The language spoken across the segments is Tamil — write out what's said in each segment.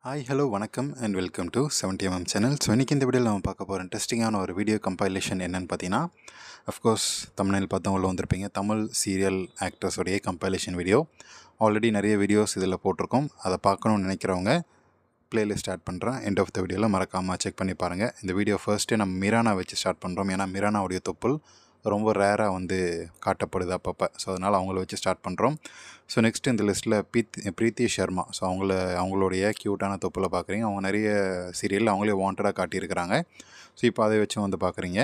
ஹாய் ஹலோ வணக்கம் and welcome to 70mm channel. So இன்றைக்கி இந்த வீடியோவில் நம்ம பார்க்க போகிற இன்ட்ரெஸ்டிங்கான ஒரு வீடியோ கம்பைலேஷன் என்னென்னு பார்த்தீங்கன்னா, அஃப்கோர்ஸ் தமிழில் பார்த்தவங்களும் வந்திருப்பீங்க. தமிழ் சீரியல் ஆக்டர்ஸோடைய கம்பைலேஷன் வீடியோ ஆல்ரெடி நிறைய வீடியோஸ் இதில் போட்டிருக்கோம். அதை பார்க்கணுன்னு நினைக்கிறவங்க பிளேலிஸ்ட் ஸ்டார்ட் பண்ணுறேன். எண்ட் ஆஃப் த வீடியோவில் மறக்காமல் செக் பண்ணி பாருங்கள். இந்த வீடியோ ஃபர்ஸ்ட்டே நம்ம மிரானா வச்சு ஸ்டார்ட் பண்ணுறோம். ஏன்னா மிரானாவுடைய தொப்புள் ரொம்ப ரேராக காட்டப்படுது அப்பப்போ. ஸோ அதனால் அவங்கள வச்சு ஸ்டார்ட் பண்ணுறோம். ஸோ நெக்ஸ்ட்டு இந்த லிஸ்ட்டில் ப்ரீத்தி ஷர்மா. ஸோ அவங்களுடைய க்யூட்டான தொப்பில் பார்க்குறீங்க. அவங்க நிறைய சீரியலில் அவங்களே வாண்டடாக காட்டியிருக்கிறாங்க. ஸோ இப்போ அதை வச்சு பார்க்குறீங்க.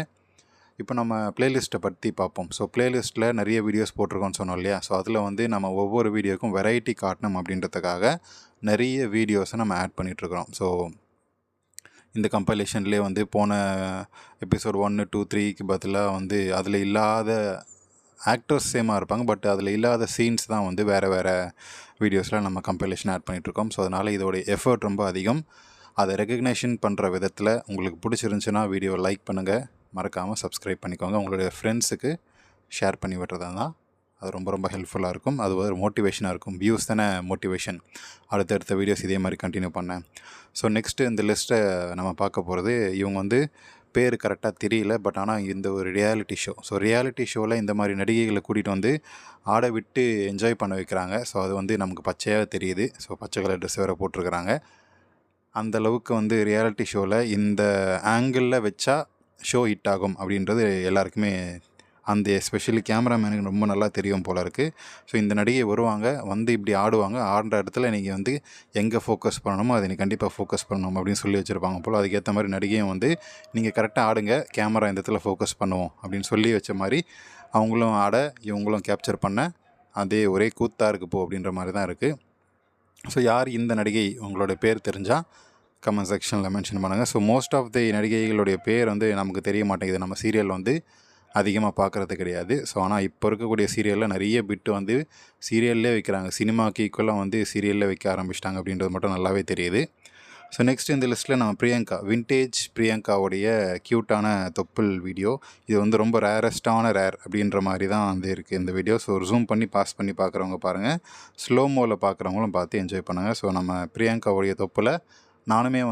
இப்போ நம்ம பிளேலிஸ்ட்டை பற்றி பார்ப்போம். ஸோ பிளேலிஸ்ட்டில் நிறைய வீடியோஸ் போட்டிருக்கோன்னு சொன்னோம் இல்லையா? ஸோ அதில் நம்ம ஒவ்வொரு வீடியோக்கும் வெரைட்டி காட்டணும் அப்படின்றதுக்காக நிறைய வீடியோஸை நம்ம ஆட் பண்ணிகிட்ருக்குறோம். ஸோ இந்த கம்பைலேஷன்லேயே போன எபிசோட் 1, 2, 3க்கு பதிலாக அதில் இல்லாத ஆக்டர்ஸ் சேமாக இருப்பாங்க. பட் அதில் இல்லாத சீன்ஸ் தான் வேறு வீடியோஸில் நம்ம கம்பைலேஷன் ஆட் பண்ணிகிட்ருக்கோம். ஸோ அதனால் இதோடைய எஃபர்ட் ரொம்ப அதிகம். அதை ரெகக்னேஷன் பண்ணுற விதத்தில் உங்களுக்கு பிடிச்சிருந்துச்சுன்னா வீடியோ லைக் பண்ணுங்கள், மறக்காமல் சப்ஸ்கிரைப் பண்ணிக்கோங்க. உங்களுடைய ஃப்ரெண்ட்ஸுக்கு ஷேர் பண்ணி விட்டுறதா தான் அது ரொம்ப ரொம்ப ஹெல்ப்ஃபுல்லாக இருக்கும். அது ஒரு மோட்டிவேஷனாக இருக்கும். வியூஸ் தானே மோட்டிவேஷன். அடுத்தடுத்த வீடியோஸ் இதே மாதிரி கண்டினியூ பண்ணேன். ஸோ நெக்ஸ்ட்டு இந்த லிஸ்ட்டை நம்ம பார்க்க போகிறது, இவங்க பேர் கரெக்டாக தெரியல. பட் ஆனால் இந்த ஒரு ரியாலிட்டி ஷோ. ஸோ ரியாலிட்டி ஷோவில் இந்த மாதிரி நடிகைகளை கூட்டிகிட்டு ஆட விட்டு என்ஜாய் பண்ண வைக்கிறாங்க. ஸோ அது நமக்கு பச்சையாக தெரியுது. ஸோ பச்சை கலர் ட்ரெஸ் வேறு போட்டிருக்கிறாங்க. அந்தளவுக்கு ரியாலிட்டி ஷோவில் இந்த ஆங்கிளில் வச்சா ஷோ ஹிட் ஆகும் அப்படின்றது எல்லாருக்குமே எஸ்பெஷலி கேமராமேனுக்கு ரொம்ப நல்லா தெரியும் போல் இருக்குது. ஸோ இந்த நடிகை வருவாங்க, இப்படி ஆடுவாங்க. ஆடுற இடத்துல நீங்கள் எங்கே ஃபோக்கஸ் பண்ணணுமோ அதை நீங்கள் கண்டிப்பாக ஃபோக்கஸ் பண்ணணும் அப்படின்னு சொல்லி வச்சுருப்பாங்க போல். அதுக்கேற்ற மாதிரி நடிகையும் நீங்கள் கரெக்டாக ஆடுங்க, கேமரா இந்த இடத்துல ஃபோக்கஸ் பண்ணுவோம் அப்படின்னு சொல்லி வச்ச மாதிரி அவங்களும் ஆட, இவங்களும் கேப்சர் பண்ண, அதே ஒரே கூத்தாக இருக்குது அப்படின்ற மாதிரி தான் இருக்குது. ஸோ யார் இந்த நடிகை, உங்களோட பேர் தெரிஞ்சால் கமெண்ட் செக்ஷனில் மென்ஷன் பண்ணுங்கள். ஸோ மோஸ்ட் ஆஃப் தி நடிகைகளுடைய பேர் நமக்கு தெரிய மாட்டேங்குது. நம்ம சீரியல் அதிகமாக பார்க்குறது கிடையாது. ஸோ ஆனால் இப்போ இருக்கக்கூடிய சீரியலில் நிறைய பிட்டு சீரியல்லே வைக்கிறாங்க. சினிமாவுக்கு ஈக்குவலாக சீரியலில் வைக்க ஆரம்பிச்சிட்டாங்க அப்படின்றது மட்டும் நல்லாவே தெரியுது. ஸோ நெக்ஸ்ட் இந்த லிஸ்ட்டில் நம்ம பிரியங்கா, வின்டேஜ் பிரியங்காவுடைய க்யூட்டான தொப்புள் வீடியோ. இது ரொம்ப ரேரஸ்டான ரேர் அப்படின்ற மாதிரி தான் இருக்குது இந்த வீடியோ. ஸோ ஜூம் பண்ணி பாஸ் பண்ணி பார்க்குறவங்க பாருங்கள், ஸ்லோமோவில் பார்க்குறவங்களும் பார்த்து என்ஜாய் பண்ணுங்கள். ஸோ நம்ம பிரியங்காவுடைய தொப்பில் நானுமே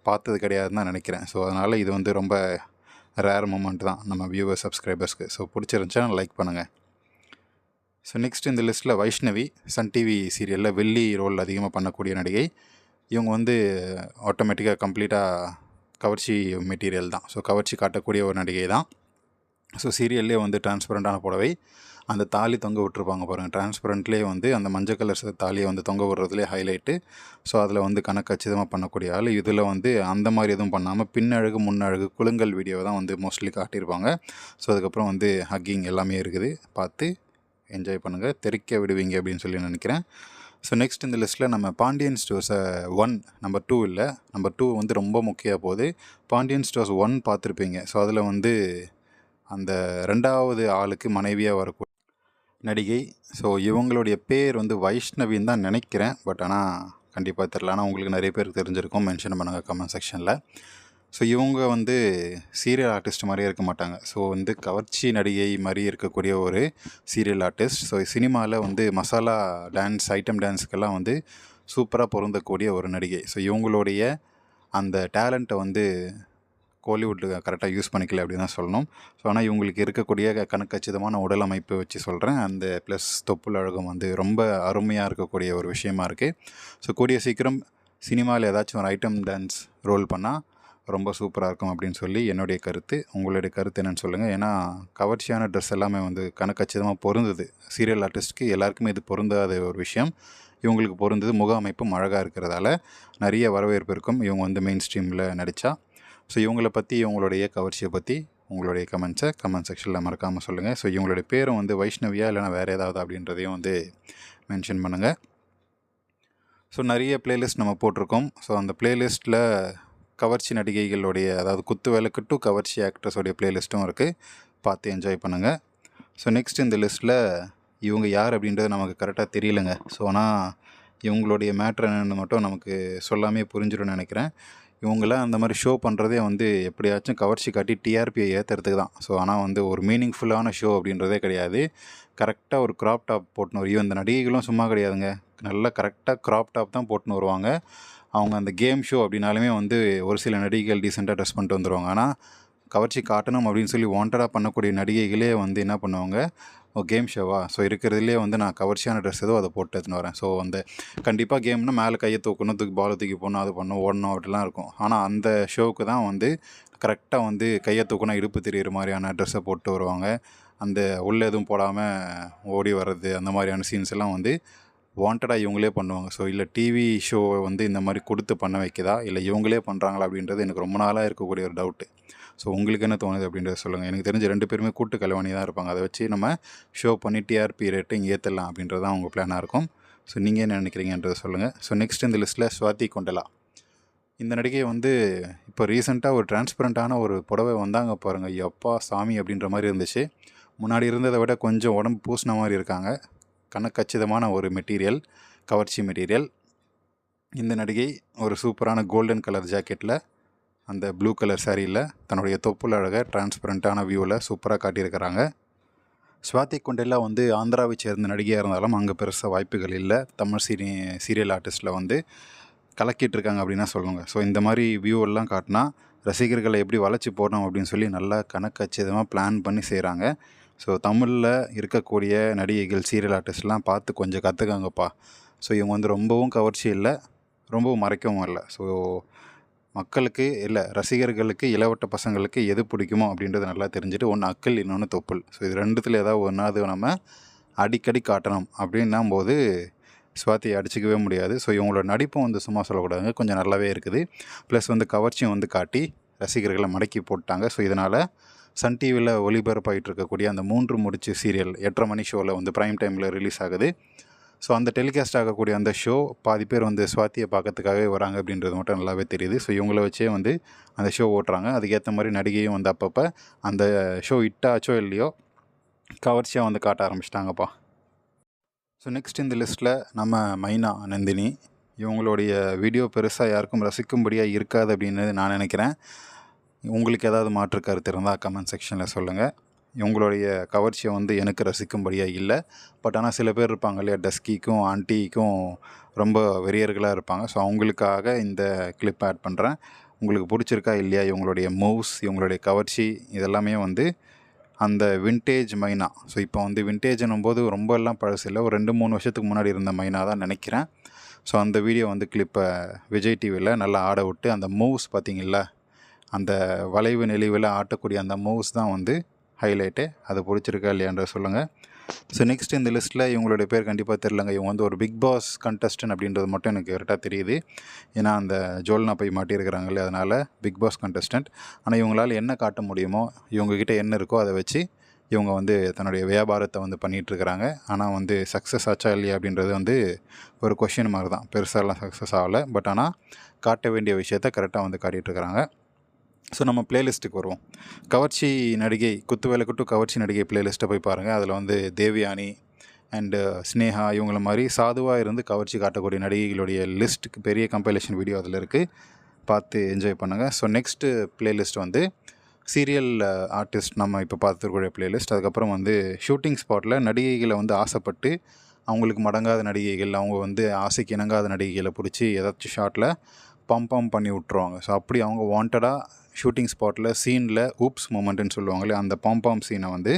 பார்த்தது கிடையாதுன்னு தான் நினைக்கிறேன். ஸோ அதனால் இது ரொம்ப ரேர் மூமெண்ட் தான் நம்ம வியூவர் சப்ஸ்கிரைபர்ஸ்க்கு. ஸோ பிடிச்சிருந்துச்சா லைக் பண்ணுங்கள். ஸோ நெக்ஸ்ட் இந்த லிஸ்ட்டில் வைஷ்ணவி, சன் டிவி சீரியலில் வெள்ளி ரோல் அதிகமாக பண்ணக்கூடிய நடிகை. இவங்க ஆட்டோமேட்டிக்காக கம்ப்ளீட்டாக கவர்ச்சி மெட்டீரியல் தான். ஸோ கவர்ச்சி காட்டக்கூடிய ஒரு நடிகை தான். ஸோ சீரியல்லே டிரான்ஸ்பரண்ட்டான புடவை, அந்த தாலி தொங்க விட்டுருப்பாங்க பாருங்கள். டிரான்ஸ்பரண்ட்லேயே அந்த மஞ்சள் கலர் தாலியை தொங்க விடுறதுலேயே ஹைலைட்டு. ஸோ அதில் கணக்கச்சிதமாக பண்ணக்கூடிய ஆள். இதில் அந்த மாதிரி எதுவும் பண்ணாமல் பின்னழகு முன்னழகு குலுங்கல் வீடியோவை தான் மோஸ்ட்லி காட்டியிருப்பாங்க. ஸோ அதுக்கப்புறம் ஹக்கிங் எல்லாமே இருக்குது. பார்த்து என்ஜாய் பண்ணுங்கள், தெறிக்க விடுவீங்க அப்படின்னு சொல்லி நினைக்கிறேன். ஸோ நெக்ஸ்ட் இந்த லிஸ்ட்டில் நம்ம பாண்டியன் ஸ்டோர்ஸை 1, நம்பர் 2 இல்லை, நம்பர் 2 ரொம்ப முக்கியம் போகுது. பாண்டியன் ஸ்டோர்ஸ் 1 பார்த்துருப்பீங்க. ஸோ அதில் அந்த 2வது ஆளுக்கு மனைவியாக வரக்கூடிய நடிகை. ஸோ இவங்களுடைய பேர் வைஷ்ணவின்னு தான் நினைக்கிறேன். பட் ஆனால் கண்டிப்பாக தெரில. ஆனால் உங்களுக்கு நிறைய பேருக்கு தெரிஞ்சிருக்கும், மென்ஷன் பண்ணுங்கள் கமெண்ட் செக்ஷனில். ஸோ இவங்க சீரியல் ஆர்டிஸ்ட் மாதிரியே இருக்க மாட்டாங்க. ஸோ கவர்ச்சி நடிகை மாதிரி இருக்கக்கூடிய ஒரு சீரியல் ஆர்டிஸ்ட். ஸோ சினிமாவில் மசாலா டான்ஸ், ஐட்டம் டான்ஸுக்கெல்லாம் சூப்பராக பொருந்தக்கூடிய ஒரு நடிகை. ஸோ இவங்களுடைய அந்த டேலண்ட்டை கோலிவுட்டில் கரெக்டாக யூஸ் பண்ணிக்கல அப்படின்னு தான் சொல்லணும். ஸோ ஆனால் இவங்களுக்கு இருக்கக்கூடிய கணக்கச்சிதமான உடல் அமைப்பு வச்சு சொல்கிறேன். அந்த ப்ளஸ் தொப்புள் அழகம் ரொம்ப அருமையாக இருக்கக்கூடிய ஒரு விஷயமா இருக்குது. ஸோ கூடிய சீக்கிரம் சினிமாவில் ஏதாச்சும் ஒரு ஐட்டம் டான்ஸ் ரோல் பண்ணால் ரொம்ப சூப்பராக இருக்கும் அப்படின்னு சொல்லி என்னுடைய கருத்து. உங்களுடைய கருத்து என்னென்னு சொல்லுங்கள். ஏன்னா கவர்ச்சியான ட்ரெஸ் எல்லாமே கணக்கச்சிதமாக பொருந்தது. சீரியல் ஆர்டிஸ்ட்டுக்கு எல்லாருக்குமே இது பொருந்தாத ஒரு விஷயம். இவங்களுக்கு பொருந்தது. முக அமைப்பும் அழகாக இருக்கிறதால நிறைய வரவேற்பு இருக்கும் இவங்க மெயின் ஸ்ட்ரீமில் நடித்தா. ஸோ இவங்களை பற்றி, இவங்களுடைய கவர்ச்சியை பற்றி உங்களுடைய கமெண்ட்ஸை கமெண்ட் செக்ஷனில் மறக்காமல் சொல்லுங்கள். ஸோ இவங்களுடைய பேரும் வைஷ்ணவியா இல்லைனா வேறு ஏதாவது அப்படின்றதையும் மென்ஷன் பண்ணுங்கள். ஸோ நிறைய பிளேலிஸ்ட் நம்ம போட்டிருக்கோம். ஸோ அந்த பிளேலிஸ்ட்டில் கவர்ச்சி நடிகைகளுடைய, அதாவது குத்து விளக்கு டு கவர்ச்சி ஆக்ட்ரஸோடைய பிளேலிஸ்ட்டும் இருக்குது. பார்த்து என்ஜாய் பண்ணுங்கள். ஸோ நெக்ஸ்ட் இந்த லிஸ்ட்டில் இவங்க யார் அப்படின்றது நமக்கு கரெக்டாக தெரியலைங்க. ஸோ ஆனால் இவங்களுடைய மேட்ரு என்னென்னு மட்டும் நமக்கு சொல்லாமே புரிஞ்சிடும்னு நினைக்கிறேன். இவங்களாம் அந்த மாதிரி ஷோ பண்ணுறதே எப்படியாச்சும் கவர்ச்சி காட்டி டிஆர்பியை ஏற்றுறதுக்கு தான். ஸோ ஆனால் ஒரு மீனிங்ஃபுல்லான ஷோ அப்படின்றதே கிடையாது. கரெக்டாக ஒரு க்ராப் டாப் போட்டுன்னு வரும். இந்த நடிகைகளும் சும்மா கிடையாதுங்க. நல்லா கரெக்டாக க்ராப் டாப் தான் போட்டுன்னு வருவாங்க. அவங்க அந்த கேம் ஷோ அப்படின்னாலுமே வந்து ஒரு சில நடிகைகள் டீசெண்டாக ட்ரெஸ் பண்ணிட்டு வந்துடுவாங்க. ஆனால் கவர்ச்சி காட்டணும் அப்படின்னு சொல்லி வாண்டடாக பண்ணக்கூடிய நடிகைகளே வந்து என்ன பண்ணுவாங்க, கேம் ஷோவா, ஸோ இருக்கிறதுலே வந்து நான் கவர்ச்சியான ட்ரெஸ் ஏதோ அதை போட்டு எடுத்துன்னு வரேன். ஸோ அந்த கண்டிப்பாக கேம்னா மேலே கையை தூக்கணும், பாலை தூக்கி போடணும், அது பண்ணணும், ஓடணும் அப்படிலாம் இருக்கும். ஆனால் அந்த ஷோவுக்கு தான் வந்து கரெக்டாக வந்து கையை தூக்கணும், இடுப்பு தெரியிற மாதிரியான ட்ரெஸ்ஸை போட்டு வருவாங்க. அந்த உள்ளே எதுவும் போடாமல் ஓடி வர்றது, அந்த மாதிரியான சீன்ஸ் எல்லாம் வந்து வாண்டடாக இவங்களே பண்ணுவாங்க. ஸோ இல்லை டிவி ஷோவை வந்து இந்த மாதிரி கொடுத்து பண்ண வைக்குதா, இல்லை இவங்களே பண்ணுறாங்களா அப்படின்றது எனக்கு ரொம்ப நாளாக இருக்கக்கூடிய ஒரு டவுட்டு. ஸோ உங்களுக்கு என்ன தோணுது அப்படின்றத சொல்லுங்கள். எனக்கு தெரிஞ்ச 2 பேருமே கூட்டு கலவாணி தான் இருப்பாங்க. அதை வச்சு நம்ம ஷோ பண்ணி டிஆர்பி ரேட்டிங் ஏற்றலாம் அப்படின்றது தான் உங்கள் பிளானாக இருக்கும். ஸோ நீங்கள் என்ன நினைக்கிறீங்கன்றதை சொல்லுங்கள். ஸோ நெக்ஸ்ட் இந்த லிஸ்ட்டில் ஸ்வாதி கொண்டலா. இந்த நடிகை வந்து இப்போ ரீசெண்டாக ஒரு டிரான்ஸ்பரண்ட்டான ஒரு புடவை வந்தாங்க பாருங்கள், எப்பா சாமி அப்படின்ற மாதிரி இருந்துச்சு. முன்னாடி இருந்ததை விட கொஞ்சம் உடம்பு பூசின மாதிரி இருக்காங்க. கணக்கச்சிதமான ஒரு மெட்டீரியல், கவர்ச்சி மெட்டீரியல். இந்த நடிகை ஒரு சூப்பரான கோல்டன் கலர் ஜாக்கெட்டில் அந்த ப்ளூ கலர் சாரியில் தன்னுடைய தொப்புள் அழகை டிரான்ஸ்பரண்ட்டான வியூவில் சூப்பராக காட்டியிருக்கிறாங்க. ஸ்வாதி கொண்டெல்லா வந்து ஆந்திராவை சேர்ந்த நடிகையாக இருந்தாலும் அங்கே பெருசாக வாய்ப்புகள் இல்லை. தமிழ் சீரியல் ஆர்டிஸ்ட்டில் வந்து கலக்கிட்டு இருக்காங்க அப்படின்னா சொல்லுவாங்க. ஸோ இந்த மாதிரி வியூவெல்லாம் காட்டினா ரசிகர்களை எப்படி வளைச்சி போடணும் அப்படின்னு சொல்லி நல்லா கணக்கச்சிதமாக பிளான் பண்ணி செய்கிறாங்க. ஸோ தமிழில் இருக்கக்கூடிய நடிகைகள், சீரியல் ஆர்டிஸ்ட்லாம் பார்த்து கொஞ்சம் கற்றுக்காங்கப்பா. ஸோ இவங்க வந்து ரொம்பவும் கவர்ச்சி இல்லை, ரொம்பவும் மறைக்கவும் இல்லை. ஸோ மக்களுக்கு இல்லை, ரசிகர்களுக்கு, இளவட்ட பசங்களுக்கு எது பிடிக்குமோ அப்படின்றது நல்லா தெரிஞ்சுட்டு, ஒன்று அக்கல், இன்னொன்று தொப்புள். ஸோ இது ரெண்டுத்தில் ஏதாவது ஒன்றாவது நம்ம அடிக்கடி காட்டணும் அப்படின்னும் போது ஸ்வாதியை அடிச்சிக்கவே முடியாது. ஸோ இவங்களோட நடிப்பும் வந்து சும்மா சொல்லக்கூடாதுங்க, கொஞ்சம் நல்லாவே இருக்குது. ப்ளஸ் வந்து கவர்ச்சியும் வந்து காட்டி ரசிகர்களை மடக்கி போட்டாங்க. ஸோ இதனால் சன் டிவியில் ஒளிபரப்பாகிட்டு இருக்கக்கூடிய அந்த 3 முடிச்சு சீரியல் 8:30 மணி ஷோவில் வந்து ப்ரைம் டைமில் ரிலீஸ் ஆகுது. ஸோ அந்த டெலிகாஸ்ட் ஆகக்கூடிய அந்த ஷோ பாதி பேர் வந்து ஸ்வாதியை பார்க்கறதுக்காகவே வராங்க அப்படின்றது மட்டும் நல்லாவே தெரியுது. ஸோ இவங்கள வச்சே வந்து அந்த ஷோ ஓட்டுறாங்க. அதுக்கேற்ற மாதிரி நடிகையும் வந்து அப்பப்போ அந்த ஷோ ஹிட்டாச்சோ இல்லையோ கவர்ச்சியாக வந்து காட்ட ஆரம்பிச்சிட்டாங்கப்பா. ஸோ நெக்ஸ்ட் இந்த லிஸ்ட்டில் நம்ம மைனா நந்தினி. இவங்களுடைய வீடியோ பெருசாக யாருக்கும் ரசிக்கும்படியாக இருக்காது அப்படின்னு நான் நினைக்கிறேன். உங்களுக்கு ஏதாவது மாற்று கருத்து இருந்தால் கமெண்ட் செக்ஷனில் சொல்லுங்கள். இவங்களுடைய கவர்ச்சியை வந்து எனக்கு ரசிக்கும்படியாக இல்லை. பட் ஆனால் சில பேர் இருப்பாங்க இல்லையா, டஸ்கிக்கும் ஆண்டிக்கும் ரொம்ப வெறியர்களாக இருப்பாங்க. ஸோ அவங்களுக்காக இந்த கிளிப் ஆட் பண்ணுறேன். உங்களுக்கு பிடிச்சிருக்கா இல்லையா இவங்களுடைய மூவ்ஸ், இவங்களுடைய கவர்ச்சி, இதெல்லாமே வந்து அந்த வின்டேஜ் மைனா. ஸோ இப்போ வந்து வின்டேஜ்னும் போது ரொம்ப எல்லாம் பழசு இல்லை, ஒரு 2-3 வருஷத்துக்கு முன்னாடி இருந்த மைனா தான் நினைக்கிறேன். ஸோ அந்த வீடியோ வந்து கிளிப்பை விஜய் டிவியில் நல்லா ஆட விட்டு அந்த மூவ்ஸ் பார்த்திங்களா, அந்த வளைவு நெளிவில் ஆட்டக்கூடிய அந்த மூவ்ஸ் தான் வந்து ஹைலைட்டு. அது பிடிச்சிருக்கா இல்லையான்ற சொல்லுங்கள். ஸோ நெக்ஸ்ட் இந்த லிஸ்ட்டில் இவங்களுடைய பேர் கண்டிப்பாக தெரிலங்க. இவங்க வந்து ஒரு பிக் பாஸ் கண்டஸ்டன்ட் அப்படின்றது மட்டும் எனக்கு கரெக்டாக தெரியுது. ஏன்னா அந்த ஜோல்னா போய் மாட்டியிருக்கிறாங்களே, அதனால் பிக் பாஸ் கண்டஸ்டன்ட். ஆனால் இவங்களால் என்ன காட்ட முடியுமோ, இவங்ககிட்ட என்ன இருக்கோ அதை வச்சு இவங்க வந்து தன்னுடைய வியாபாரத்தை வந்து பண்ணிகிட்ருக்கிறாங்க. ஆனால் வந்து சக்ஸஸ் ஆச்சா இல்லையா அப்படின்றது வந்து ஒரு கொஷின் மார்க் தான். பெருசாலாம் சக்ஸஸ் ஆகலை. பட் ஆனால் காட்ட வேண்டிய விஷயத்த கரெக்டாக வந்து காட்டிகிட்ருக்கிறாங்க. ஸோ நம்ம பிளேலிஸ்ட்டுக்கு வருவோம். கவர்ச்சி நடிகை, குத்துவேலை குட்டு கவர்ச்சி நடிகை பிளேலிஸ்ட்டை போய் பாருங்கள். அதில் வந்து தேவயானி அண்டு ஸ்னேகா இவங்கள மாதிரி சாதுவாக இருந்து கவர்ச்சி காட்டக்கூடிய நடிகைகளுடைய லிஸ்ட்டுக்கு பெரிய கம்பைலேஷன் வீடியோ அதில் இருக்குது. பார்த்து என்ஜாய் பண்ணுங்கள். ஸோ நெக்ஸ்ட்டு பிளேலிஸ்ட் வந்து சீரியல் ஆர்டிஸ்ட், நம்ம இப்போ பார்த்துருக்கூடிய பிளேலிஸ்ட். அதுக்கப்புறம் வந்து ஷூட்டிங் ஸ்பாட்டில் நடிகைகளை வந்து ஆசைப்பட்டு அவங்களுக்கு மடங்காத நடிகைகள், அவங்க வந்து ஆசைக்கு இணங்காத நடிகைகளை பிடிச்சி ஏதாச்சும் ஷாட்டில் பம்ப் பண்ணி விட்ருவாங்க. ஸோ அப்படி அவங்க வாண்டடாக ஷூட்டிங் ஸ்பாட்டில் சீனில் ஊப்ஸ் மூமெண்ட்டுன்னு சொல்லுவாங்களே, அந்த பம்ப் சீனை வந்து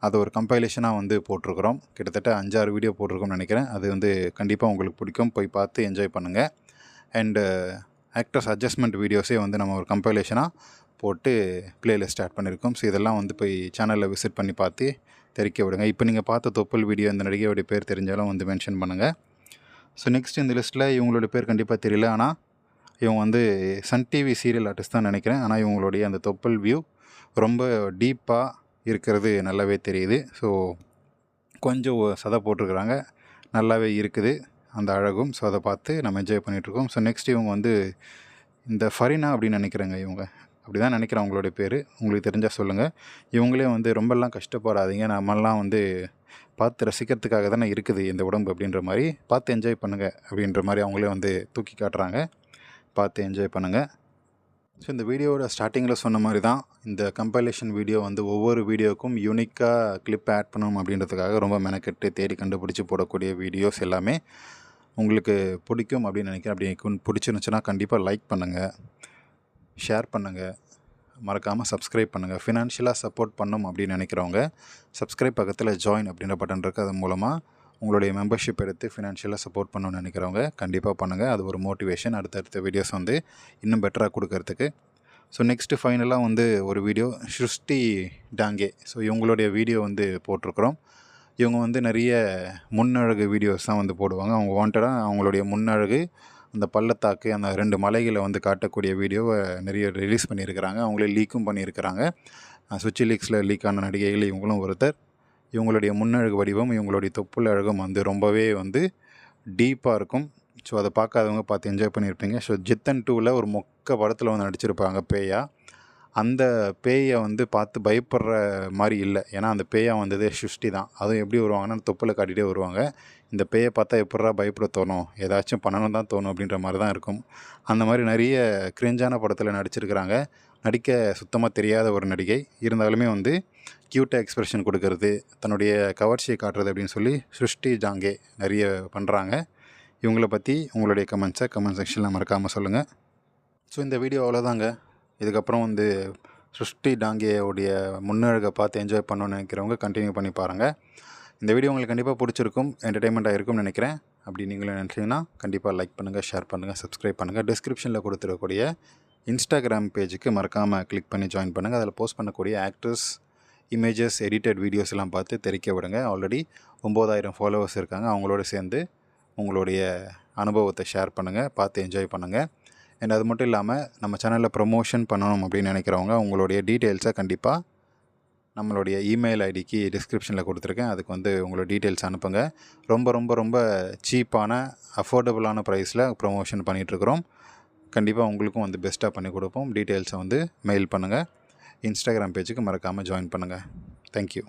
அதை ஒரு கம்பைலேஷனாக வந்து போட்டிருக்கிறோம். கிட்டத்தட்ட 5-6 வீடியோ போட்டிருக்கோம்னு நினைக்கிறேன். அது வந்து கண்டிப்பாக உங்களுக்கு பிடிக்கும், போய் பார்த்து என்ஜாய் பண்ணுங்கள். அண்டு ஆக்டர்ஸ் அட்ஜஸ்ட்மெண்ட் வீடியோஸே வந்து நம்ம ஒரு கம்பைலேஷனாக போட்டு பிளேலிஸ்ட் ஆட் பண்ணியிருக்கோம். ஸோ இதெல்லாம் வந்து போய் சேனலில் விசிட் பண்ணி பார்த்து தெரிக்க விடுங்க. இப்போ நீங்கள் பார்த்த தொப்புள் வீடியோ இந்த நடிகையோடைய பேர் தெரிஞ்சாலும் வந்து மென்ஷன் பண்ணுங்கள். ஸோ நெக்ஸ்ட் இந்த லிஸ்ட்டில் இவங்களோட பேர் கண்டிப்பாக தெரியல, ஆனால் இவங்க வந்து சன் டிவி சீரியல் ஆர்டிஸ்ட் தான் நினைக்கிறேன். ஆனால் இவங்களுடைய அந்த தொப்புள் வியூ ரொம்ப டீப்பாக இருக்கிறது நல்லாவே தெரியுது. ஸோ கொஞ்சம் சதை போட்டிருக்கிறாங்க, நல்லாவே இருக்குது அந்த அழகும். ஸோ அதை பார்த்து நம்ம என்ஜாய் பண்ணிகிட்ருக்கோம். ஸோ நெக்ஸ்ட் இவங்க வந்து இந்த ஃபரினா அப்படின்னு நினைக்கிறேங்க. இவங்க அப்படி தான் நினைக்கிறேன் அவங்களுடைய பேர். உங்களுக்கு தெரிஞ்சால் சொல்லுங்கள். இவங்களே வந்து ரொம்பலாம் கஷ்டப்படாதீங்க, நம்மெல்லாம் வந்து பார்த்து ரசிக்கிறதுக்காக தானே இருக்குது இந்த உடம்பு அப்படின்ற மாதிரி, பார்த்து என்ஜாய் பண்ணுங்கள் அப்படின்ற மாதிரி அவங்களே வந்து தூக்கி காட்டுறாங்க. பார்த்து என்ஜாய் பண்ணுங்கள். ஸோ இந்த வீடியோவோட ஸ்டார்டிங்கில் சொன்ன மாதிரி தான் இந்த கம்பைலேஷன் வீடியோ வந்து ஒவ்வொரு வீடியோக்கும் யூனிக்காக கிளிப் ஆட் பண்ணணும் அப்படின்றதுக்காக ரொம்ப மெனக்கெட்டு தேடி கண்டுபிடிச்சி போடக்கூடிய வீடியோஸ் எல்லாமே உங்களுக்கு பிடிக்கும் அப்படின்னு நினைக்கிறேன். அப்படி பிடிச்சிருந்துச்சுன்னா கண்டிப்பாக லைக் பண்ணுங்கள், ஷேர் பண்ணுங்கள், மறக்காமல் சப்ஸ்கிரைப் பண்ணுங்கள். ஃபினான்ஷியலாக சப்போர்ட் பண்ணணும் அப்படின்னு நினைக்கிறவங்க சப்ஸ்கிரைப் பக்கத்தில் ஜாயின் அப்படின்ற பட்டன் இருக்குது. அது மூலமாக உங்களுடைய மெம்பர்ஷிப் எடுத்து ஃபினான்ஷியலாக சப்போர்ட் பண்ணணும்னு நினைக்கிறவங்க கண்டிப்பாக பண்ணுங்கள். அது ஒரு மோட்டிவேஷன் அடுத்தடுத்த வீடியோஸ் வந்து இன்னும் பெட்டராக கொடுக்கறதுக்கு. ஸோ நெக்ஸ்ட்டு ஃபைனலாக வந்து ஒரு வீடியோ ஸ்ருஷ்டி டாங்கே. ஸோ இவங்களுடைய வீடியோ வந்து போட்டிருக்கிறோம். இவங்க வந்து நிறைய முன்னழகு வீடியோஸ் தான் வந்து போடுவாங்க. அவங்க வாண்டடாக அவங்களுடைய முன்னழகு, அந்த பள்ளத்தாக்கு, அந்த 2 மலைகளை வந்து காட்டக்கூடிய வீடியோவை நிறைய ரிலீஸ் பண்ணியிருக்கிறாங்க. அவங்களே லீக்கும் பண்ணியிருக்கிறாங்க. சுச்சி லீக்ஸில் லீக் ஆன நடிகைகள் இவங்களும் ஒருத்தர். இவங்களுடைய முன்னழகு வடிவம், இவங்களுடைய தொப்புள் அழகும் வந்து ரொம்பவே வந்து டீப்பாக இருக்கும். ஸோ அதை பார்க்காதவங்க பார்த்து என்ஜாய் பண்ணியிருப்பீங்க. ஸோ ஜித்தன் 2ல் ஒரு மொக்க படத்தில் வந்து நடிச்சிருப்பாங்க பேயா. அந்த பேயை வந்து பார்த்து பயப்படுற மாதிரி இல்லை. ஏன்னா அந்த பேயா வந்ததே ஸ்ருஷ்டி தான். அதுவும் எப்படி வருவாங்கன்னா தொப்புளை காட்டிகிட்டே வருவாங்க. இந்த பேயை பார்த்தா எப்பட்றா பயப்பட தோணும், ஏதாச்சும் பண்ணணும் தான் தோணும் அப்படின்ற மாதிரி தான் இருக்கும். அந்த மாதிரி நிறைய கிரிஞ்சான படத்தில் நடிச்சிருக்கிறாங்க. நடிக்க சுத்தமாக தெரியாத ஒரு நடிகை. இருந்தாலுமே வந்து க்யூட்டாக எக்ஸ்ப்ரெஷன் கொடுக்கறது, தன்னுடைய கவர்ச்சியை காட்டுறது அப்படின்னு சொல்லி ஸ்ருஷ்டி டாங்கே நிறைய பண்ணுறாங்க. இவங்கள பற்றி உங்களுடைய கமெண்ட் செக்ஷனில் மறக்காமல் சொல்லுங்கள். ஸோ இந்த வீடியோ அவ்வளோதாங்க. இதுக்கப்புறம் வந்து ஸ்ருஷ்டி டாங்கேயோடைய முன்னழகை பார்த்து என்ஜாய் பண்ணணும்னு நினைக்கிறவங்க கண்டினியூ பண்ணி பாருங்கள். இந்த வீடியோ உங்களுக்கு கண்டிப்பாக பிடிச்சிருக்கும், என்டர்டெயின்மெண்ட்டாக இருக்கும்னு நினைக்கிறேன். அப்படி நீங்களும் நினச்சிங்கன்னா கண்டிப்பாக லைக் பண்ணுங்கள், ஷேர் பண்ணுங்கள், சப்ஸ்கிரைப் பண்ணுங்கள். டிஸ்கிரிப்ஷனில் கொடுத்துருக்கக்கூடிய இன்ஸ்டாகிராம் பேஜுக்கு மறக்காமல் கிளிக் பண்ணி ஜாயின் பண்ணுங்கள். அதில் போஸ்ட் பண்ணக்கூடிய ஆக்டர்ஸ், இமேஜஸ், எடிட்டட் வீடியோஸ் எல்லாம் பார்த்து தெரிவிக்க விடுங்க. ஆல்ரெடி 9000 ஃபாலோவர்ஸ் இருக்காங்க. அவங்களோட சேர்ந்து உங்களுடைய அனுபவத்தை ஷேர் பண்ணுங்கள், பார்த்து என்ஜாய் பண்ணுங்கள். அண்ட் அது மட்டும் இல்லாமல் நம்ம சேனலில் ப்ரொமோஷன் பண்ணணும் அப்படின்னு நினைக்கிறவங்க உங்களுடைய டீட்டெயில்ஸை கண்டிப்பாக நம்மளுடைய இமெயில் ஐடிக்கு டிஸ்கிரிப்ஷனில் கொடுத்துருக்கேன். அதுக்கு வந்து உங்களோட டீட்டெயில்ஸ் அனுப்புங்க. ரொம்ப ரொம்ப ரொம்ப சீப்பான அஃபோர்டபுளான ப்ரைஸில் ப்ரொமோஷன் பண்ணிகிட்ருக்குறோம். கண்டிப்பாக உங்களுக்கும் வந்து பெஸ்ட்டாக பண்ணி கொடுப்போம். டீட்டெயில்ஸை வந்து மெயில் பண்ணுங்கள். இன்ஸ்டாகிராம் பேஜுக்கு மறக்காமல் ஜாயின் பண்ணுங்கள். தேங்க்யூ.